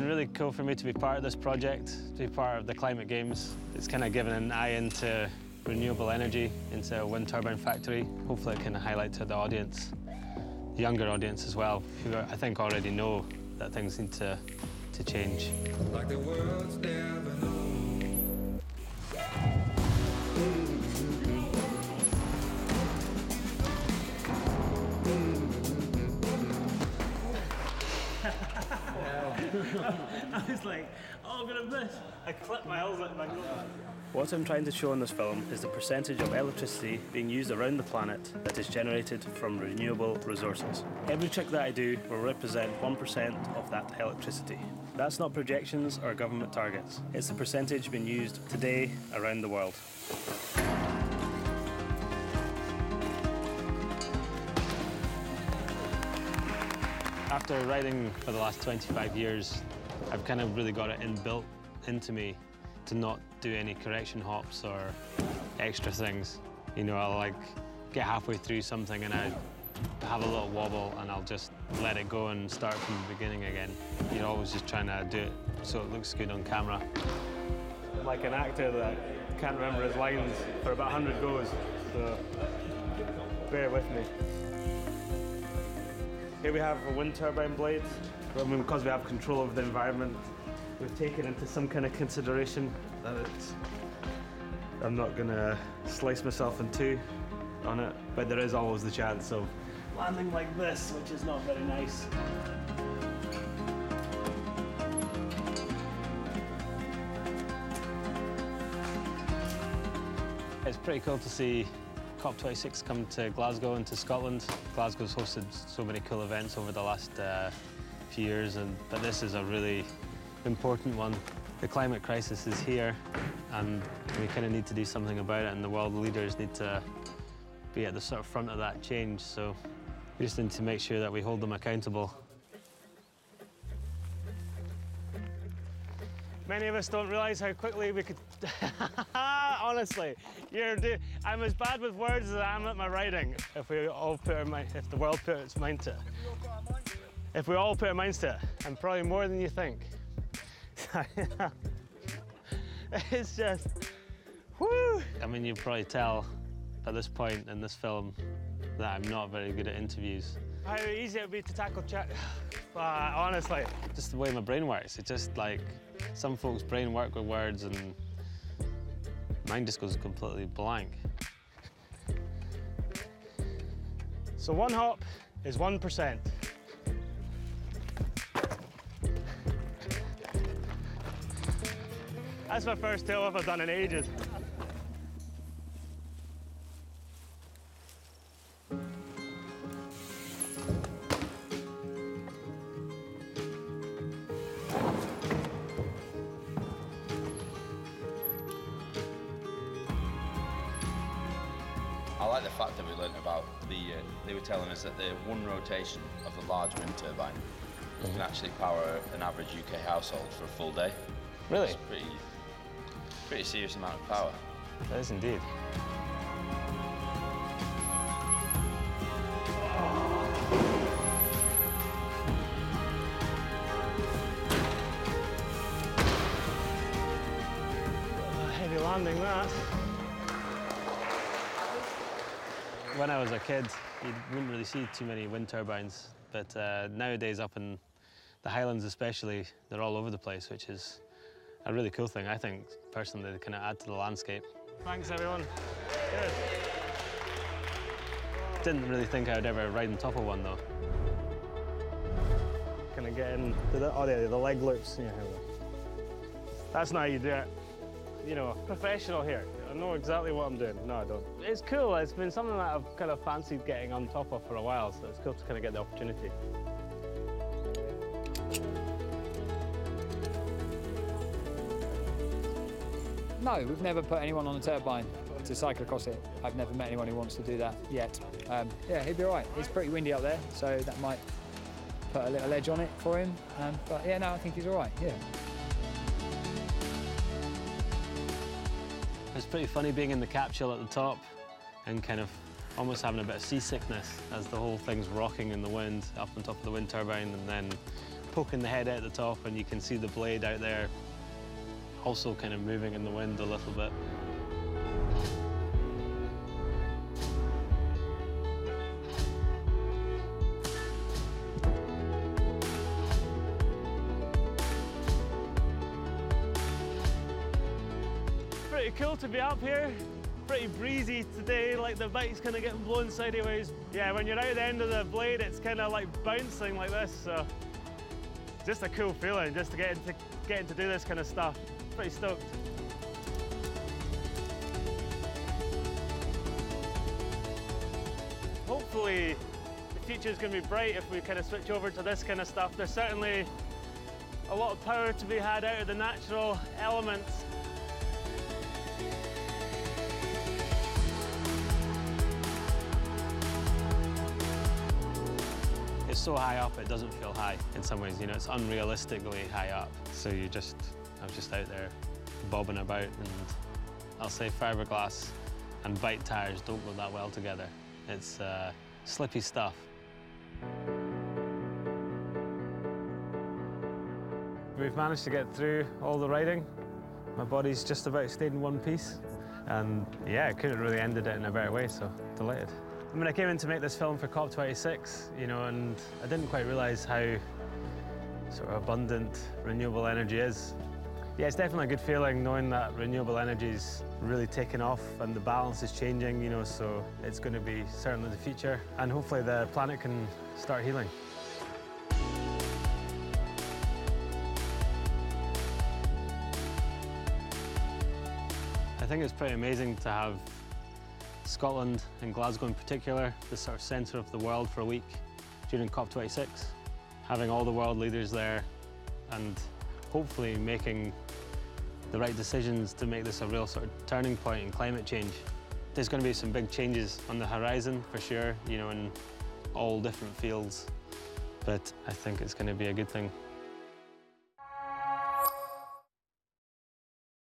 really cool for me to be part of this project, to be part of the Climate Games. It's kind of given an eye into renewable energy, into a wind turbine factory. Hopefully it can highlight to the audience, the younger audience as well, who I think already know that things need to change. Like the world's never known. I was like, oh, I'm gonna miss. I clipped my heels like my What I'm trying to show in this film is the percentage of electricity being used around the planet that is generated from renewable resources. Every trick that I do will represent 1% of that electricity. That's not projections or government targets. It's the percentage being used today around the world. After riding for the last 25 years, I've kind of really got it inbuilt into me to not do any correction hops or extra things. You know, I'll like get halfway through something and I have a little wobble and I'll just let it go and start from the beginning again. You're always just trying to do it so it looks good on camera. Like an actor that can't remember his lines for about 100 goes, so bear with me. Here we have a wind turbine blade. I mean, because we have control over the environment, we've taken into some kind of consideration that I'm not gonna slice myself in two on it, but there is always the chance of landing like this, which is not very nice. It's pretty cool to see COP26 come to Glasgow and to Scotland. Glasgow's hosted so many cool events over the last few years, but this is a really important one. The climate crisis is here, and we kind of need to do something about it, and the world leaders need to be at the sort of front of that change, so we just need to make sure that we hold them accountable. Many of us don't realise how quickly we could... Honestly, I'm as bad with words as I am at my writing, if the world put its mind to it. If we all put our minds to it, and probably more than you think. It's just, whoo! I mean, you probably tell at this point in this film that I'm not very good at interviews. How easy it would be to tackle chat. Honestly, just the way my brain works. It's just like, some folks' brain work with words and mine just goes completely blank. So one hop is 1%. That's my first tail off I've done in ages. I like the fact that we learnt about they were telling us that the one rotation of the large wind turbine can actually power an average UK household for a full day. Really? It's pretty serious amount of power. That is indeed. Heavy landing, that. When I was a kid, you wouldn't really see too many wind turbines, but nowadays up in the Highlands especially, they're all over the place, which is a really cool thing, I think, personally, to kind of add to the landscape. Thanks, everyone. Good. Didn't really think I would ever ride on top of one, though. Can I get in? Oh, there, the leg loops. Yeah, that's not how you do it. You know, professional here. I know exactly what I'm doing. No, I don't. It's cool. It's been something that I've kind of fancied getting on top of for a while, so it's cool to kind of get the opportunity. No, we've never put anyone on a turbine to cycle across it. I've never met anyone who wants to do that yet. Yeah, he'd be all right. It's pretty windy up there, so that might put a little edge on it for him. But yeah, no, I think he's all right, yeah. It's pretty funny being in the capsule at the top and kind of almost having a bit of seasickness as the whole thing's rocking in the wind up on top of the wind turbine, and then poking the head out the top, and you can see the blade out there also kind of moving in the wind a little bit. Pretty cool to be up here. Pretty breezy today, like the bike's kind of getting blown sideways. Yeah, when you're out the end of the blade, it's kind of like bouncing like this, so just a cool feeling just to getting to do this kind of stuff. Pretty stoked. Hopefully the future is going to be bright if we kind of switch over to this kind of stuff. There's certainly a lot of power to be had out of the natural elements. It's so high up, it doesn't feel high in some ways, you know, it's unrealistically high up. So I'm just out there bobbing about, and I'll say fiberglass and bike tires don't go that well together. It's slippy stuff. We've managed to get through all the riding. My body's just about stayed in one piece. And yeah, I couldn't really ended it in a better way, so delighted. I mean, I came in to make this film for COP26, you know, and I didn't quite realise how sort of abundant renewable energy is. Yeah, it's definitely a good feeling knowing that renewable energy's really taken off and the balance is changing, you know, so it's going to be certainly the future, and hopefully the planet can start healing. I think it's pretty amazing to have Scotland and Glasgow in particular, the sort of centre of the world for a week during COP26. Having all the world leaders there and hopefully making the right decisions to make this a real sort of turning point in climate change. There's going to be some big changes on the horizon for sure, you know, in all different fields, but I think it's going to be a good thing.